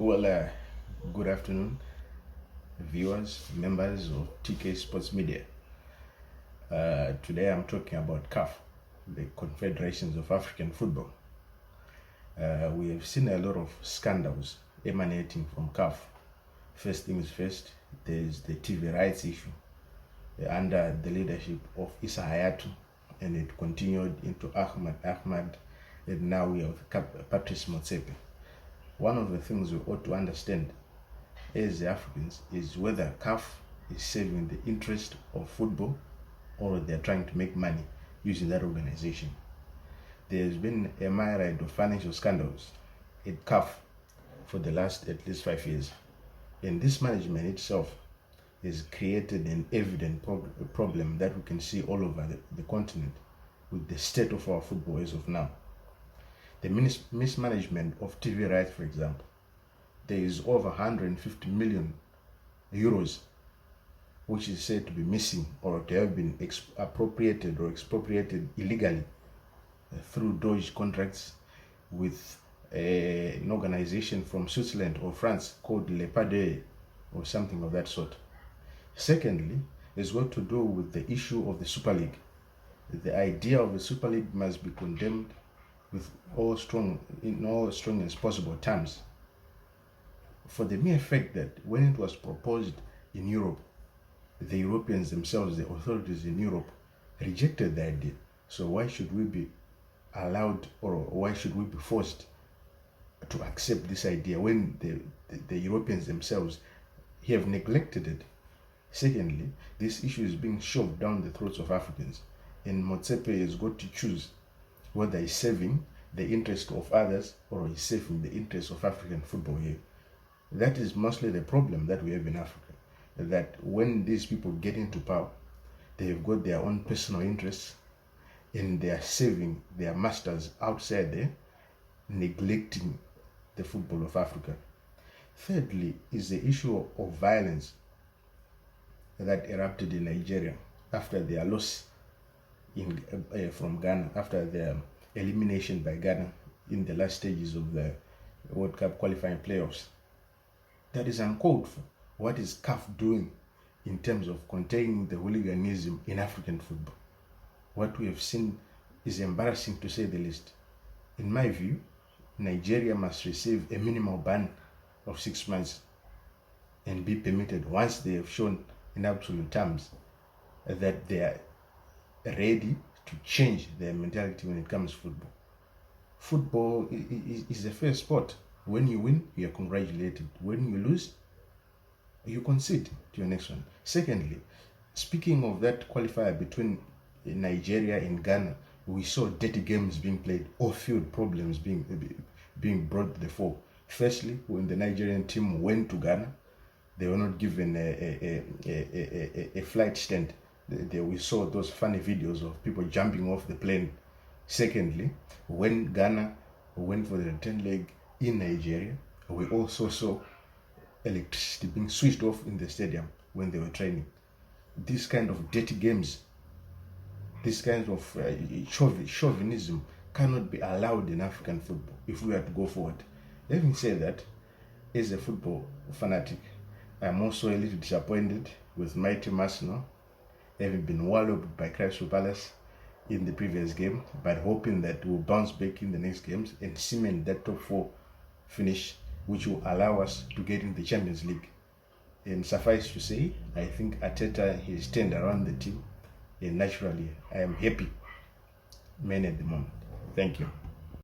Well, good afternoon, viewers, members of TK Sports Media. Today I'm talking about CAF, the Confederations of African Football. We have seen a lot of scandals emanating from CAF. First things first, there's the TV rights issue under the leadership of Issa Hayatou, and it continued into Ahmad, and now we have Patrice Motsepe. One of the things we ought to understand as the Africans is whether CAF is serving the interest of football or they're trying to make money using that organization. There's been a myriad of financial scandals at CAF for the last at least 5 years. And this management itself has created an evident problem that we can see all over the continent with the state of our football as of now. The mismanagement of TV rights, for example, there is over 150 million euros which is said to be missing or to have been appropriated or expropriated illegally through Doge contracts with an organization from Switzerland or France called Le Pade or something of that sort. Secondly, it's got to do with the issue of the Super League. The idea of the Super League must be condemned with in all strongest possible terms, for the mere fact that when it was proposed in Europe, the Europeans themselves, the authorities in Europe, rejected the idea. So why should we be allowed, or why should we be forced to accept this idea when the Europeans themselves have neglected it? Secondly, this issue is being shoved down the throats of Africans, and Motsepe has got to choose whether he's serving the interest of others or he's serving the interest of African football here. That is mostly the problem that we have in Africa, that when these people get into power, they have got their own personal interests and they are serving their masters outside there, neglecting the football of Africa. Thirdly is the issue of violence that erupted in Nigeria after their loss from Ghana, after their elimination by Ghana in the last stages of the World Cup qualifying playoffs. That is uncalled for. What is CAF doing in terms of containing the hooliganism in African football? What we have seen is embarrassing, to say the least. In my view, Nigeria must receive a minimal ban of 6 months and be permitted, once they have shown in absolute terms that they are ready to change their mentality when it comes to football. Football is a fair sport. When you win, you are congratulated. When you lose, you concede to your next one. Secondly, speaking of that qualifier between Nigeria and Ghana, we saw dirty games being played, off-field problems being brought to the fore. Firstly, when the Nigerian team went to Ghana, they were not given a flight stand. We saw those funny videos of people jumping off the plane. Secondly, when Ghana went for the return leg in Nigeria, we also saw electricity being switched off in the stadium when they were training. These kind of dirty games, this kind of chauvinism cannot be allowed in African football if we are to go forward. Having said that, as a football fanatic, I'm also a little disappointed with my team Arsenal having been walloped by Crystal Palace in the previous game, but hoping that we'll bounce back in the next games and cement that top 4 finish, which will allow us to get in the Champions League. And suffice to say, I think Arteta has turned around the team, and naturally I am happy man at the moment. Thank you.